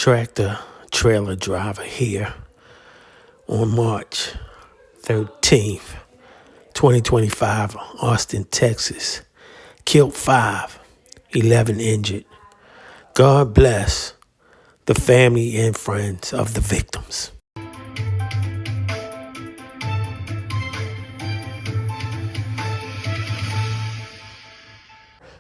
tractor trailer driver here on March 13th, 2025, Austin, Texas. Killed 5, 11 injured. God bless the family and friends of the victims.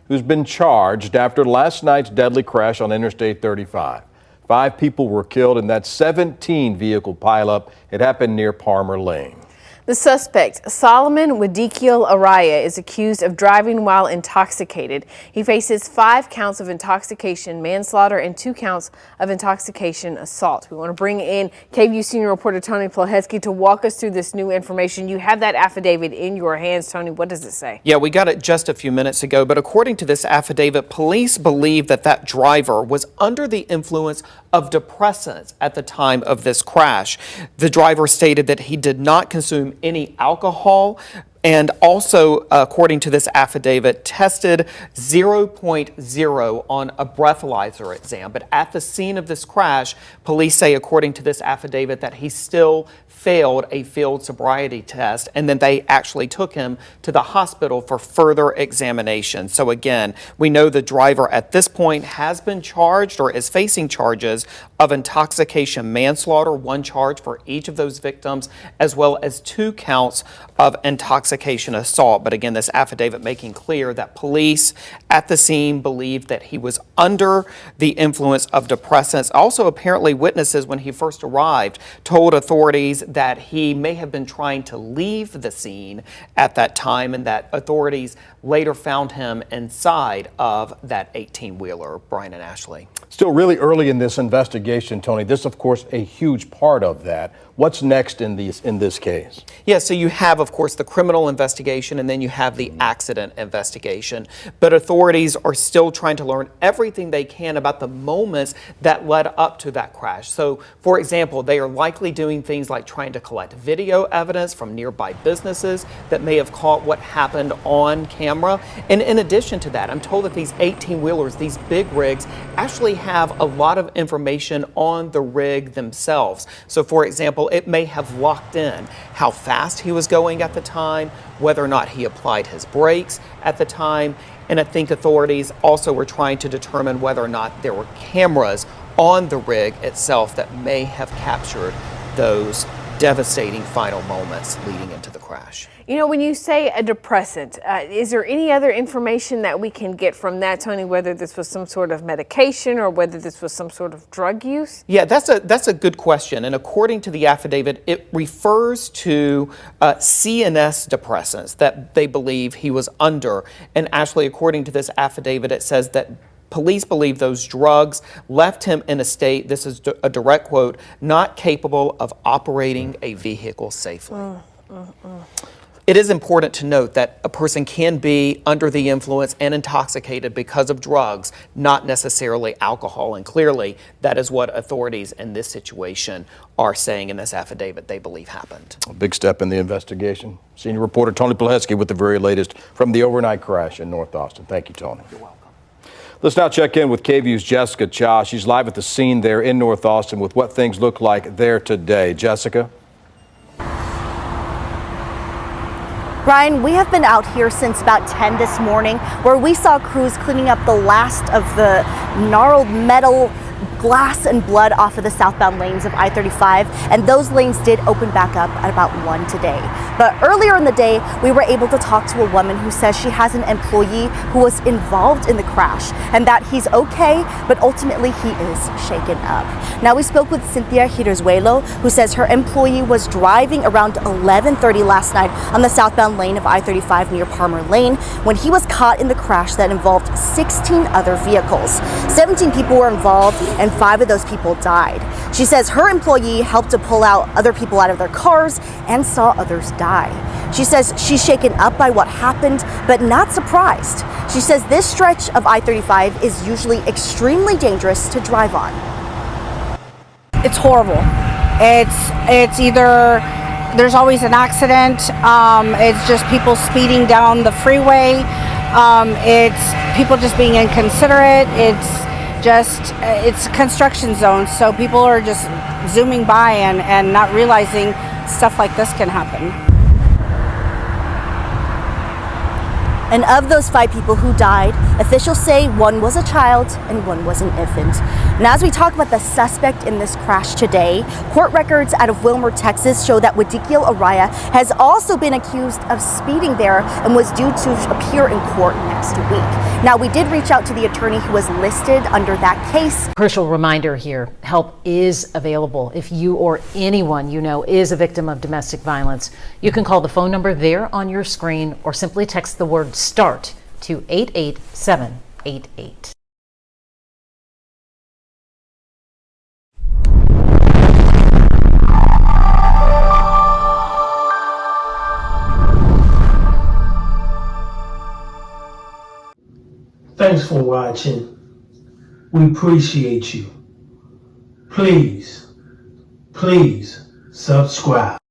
Who's been charged after last night's deadly crash on Interstate 35. 5 people were killed in that 17-vehicle pileup. It happened near Palmer Lane. The suspect, Solomun Weldekeal-Araya, is accused of driving while intoxicated. He faces 5 counts of intoxication, manslaughter, and 2 counts of intoxication assault. We want to bring in KVUE senior reporter Tony Plahetsky to walk us through this new information. You have that affidavit in your hands, Tony. What does it say? Yeah, we got it just a few minutes ago, but according to this affidavit, police believe that driver was under the influence of depressants at the time of this crash. The driver stated that he did not consume any alcohol, and also, according to this affidavit, tested 0.0 on a breathalyzer exam. But at the scene of this crash, police say, according to this affidavit, that he still failed a field sobriety test, and then they actually took him to the hospital for further examination. So again, we know the driver at this point has been charged or is facing charges of intoxication manslaughter, 1 charge for each of those victims, as well as 2 counts of intoxication assault. But again, this affidavit making clear that police at the scene believed that he was under the influence of depressants. Also, apparently witnesses when he first arrived told authorities that he may have been trying to leave the scene at that time, and that authorities later found him inside of that 18-wheeler. Brian and Ashley. Still really early in this investigation, Tony. This, of course, a huge part of that. What's next in this case? Yeah, so you have, of course, the criminal investigation, and then you have the accident investigation. But authorities are still trying to learn everything they can about the moments that led up to that crash. So, for example, they are likely doing things like trying to collect video evidence from nearby businesses that may have caught what happened on camera. And in addition to that, I'm told that these 18-wheelers, these big rigs, actually have a lot of information on the rig themselves. So, for example, it may have locked in how fast he was going at the time, whether or not he applied his brakes at the time. And I think authorities also were trying to determine whether or not there were cameras on the rig itself that may have captured those devastating final moments leading into the crash. You know, when you say a depressant, is there any other information that we can get from that, Tony, whether this was some sort of medication or whether this was some sort of drug use? Yeah, that's a good question. And according to the affidavit, it refers to CNS depressants that they believe he was under. And actually, according to this affidavit, it says that police believe those drugs left him in a state, this is a direct quote, not capable of operating a vehicle safely. It is important to note that a person can be under the influence and intoxicated because of drugs, not necessarily alcohol. And clearly, that is what authorities in this situation are saying in this affidavit they believe happened. A big step in the investigation. Senior reporter Tony Plahetsky with the very latest from the overnight crash in North Austin. Thank you, Tony. You're welcome. Let's now check in with KVUE's Jessica Cha. She's live at the scene there in North Austin with what things look like there today. Jessica? Brian, we have been out here since about 10 this morning, where we saw crews cleaning up the last of the gnarled metal, glass and blood off of the southbound lanes of I-35, and those lanes did open back up at about 1 today. But earlier in the day, we were able to talk to a woman who says she has an employee who was involved in the crash and that he's okay, but ultimately he is shaken up. Now we spoke with Cynthia Hiruzuelo, who says her employee was driving around 11:30 last night on the southbound lane of I-35 near Palmer Lane when he was caught in the crash that involved 16 other vehicles. 17 people were involved and 5 of those people died. She says her employee helped to pull out other people out of their cars and saw others die. She says she's shaken up by what happened, but not surprised. She says this stretch of I-35 is usually extremely dangerous to drive on. It's horrible. It's either there's always an accident, it's just people speeding down the freeway, it's people just being inconsiderate, it's just, it's a construction zone, so people are just zooming by and not realizing stuff like this can happen. And of those 5 people who died, officials say 1 was a child and 1 was an infant. And as we talk about the suspect in this crash today, court records out of Wilmer, Texas show that Weldekeal-Araya has also been accused of speeding there and was due to appear in court next week. Now, we did reach out to the attorney who was listed under that case. Crucial reminder here, help is available. If you or anyone you know is a victim of domestic violence, you can call the phone number there on your screen or simply text the word START to 88788. Thanks for watching. We appreciate you. Please subscribe.